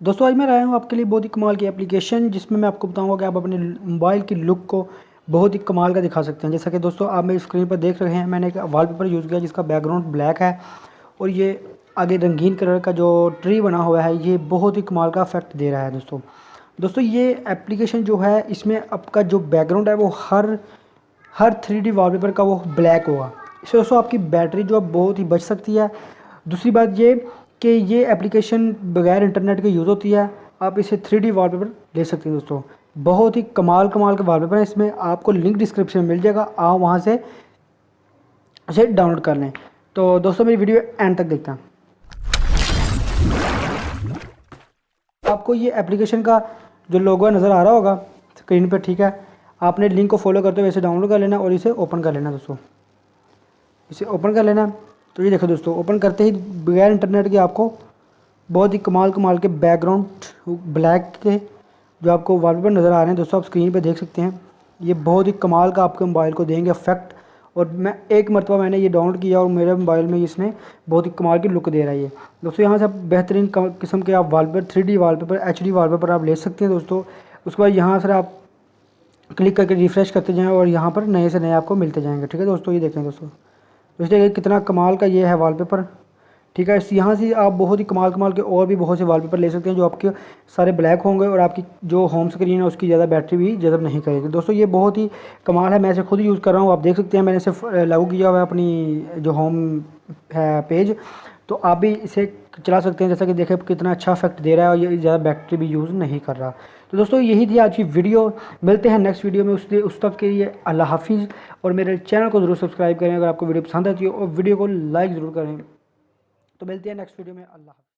दोस्तों आज मैं लाया हूँ आपके लिए बहुत ही कमाल की एप्लीकेशन, जिसमें मैं आपको बताऊंगा कि आप अपने मोबाइल की लुक को बहुत ही कमाल का दिखा सकते हैं। जैसा कि दोस्तों आप मेरी स्क्रीन पर देख रहे हैं, मैंने एक वॉलपेपर यूज़ किया जिसका बैकग्राउंड ब्लैक है और ये आगे रंगीन कलर का जो ट्री बना हुआ है ये बहुत ही कमाल का इफेक्ट दे रहा है। दोस्तों ये एप्लीकेशन जो है, इसमें आपका जो बैकग्राउंड है वो हर 3D वॉलपेपर का वो ब्लैक होगा। इससे दोस्तों आपकी बैटरी जो है बहुत ही बच सकती है। दूसरी बात ये कि ये एप्लीकेशन बगैर इंटरनेट के यूज़ होती है। आप इसे 3D वॉलपेपर ले सकते हैं। दोस्तों बहुत ही कमाल के वॉलपेपर है। इसमें आपको लिंक डिस्क्रिप्शन में मिल जाएगा, आप वहाँ से इसे डाउनलोड कर लें। तो दोस्तों मेरी वीडियो एंड तक देखते हैं। आपको ये एप्लीकेशन का जो लोगो नज़र आ रहा होगा स्क्रीन पर, ठीक है। आपने लिंक को फॉलो करते हुए इसे डाउनलोड कर लेना और इसे ओपन कर लेना। दोस्तों इसे ओपन कर लेना। तो ये देखो दोस्तों, ओपन करते ही बगैर इंटरनेट के आपको बहुत ही कमाल के बैकग्राउंड ब्लैक के जो आपको वॉलपेपर नज़र आ रहे हैं। दोस्तों आप स्क्रीन पे देख सकते हैं, ये बहुत ही कमाल का आपके मोबाइल को देंगे इफेक्ट। और एक मरतबा मैंने ये डाउनलोड किया और मेरे मोबाइल में इसने बहुत ही कमाल की लुक दे रहा है ये। दोस्तों यहाँ से आप बेहतरीन किस्म के आप wallpaper 3D wallpaper HD wallpaper आप ले सकते हैं। दोस्तों उसके बाद यहाँ से आप क्लिक करके रिफ़्रेश करते जाएँ और यहाँ पर नए से नए आपको मिलते जाएंगे, ठीक है। दोस्तों ये देखें दोस्तों, देखिए कितना कमाल का ये है वॉलपेपर, ठीक है। यहाँ से आप बहुत ही कमाल के और भी बहुत से वॉलपेपर ले सकते हैं जो आपके सारे ब्लैक होंगे और आपकी जो होम स्क्रीन है उसकी ज़्यादा बैटरी भी जज़ब नहीं करेगी। दोस्तों ये बहुत ही कमाल है, मैं इसे खुद यूज़ कर रहा हूँ। आप देख सकते हैं मैंने इसे लागू किया हुआ है अपनी जो होम है पेज। तो आप भी इसे चला सकते हैं। जैसा कि देखें कितना अच्छा इफेक्ट दे रहा है और ये ज़्यादा बैटरी भी यूज़ नहीं कर रहा। तो दोस्तों यही थी आज की वीडियो। मिलते हैं नेक्स्ट वीडियो में। उस तक के लिए अल्लाह हाफिज़। और मेरे चैनल को ज़रूर सब्सक्राइब करें अगर आपको वीडियो पसंद आती है और वीडियो को लाइक ज़रूर करें। तो मिलते हैं नेक्स्ट वीडियो में। अल्लाह।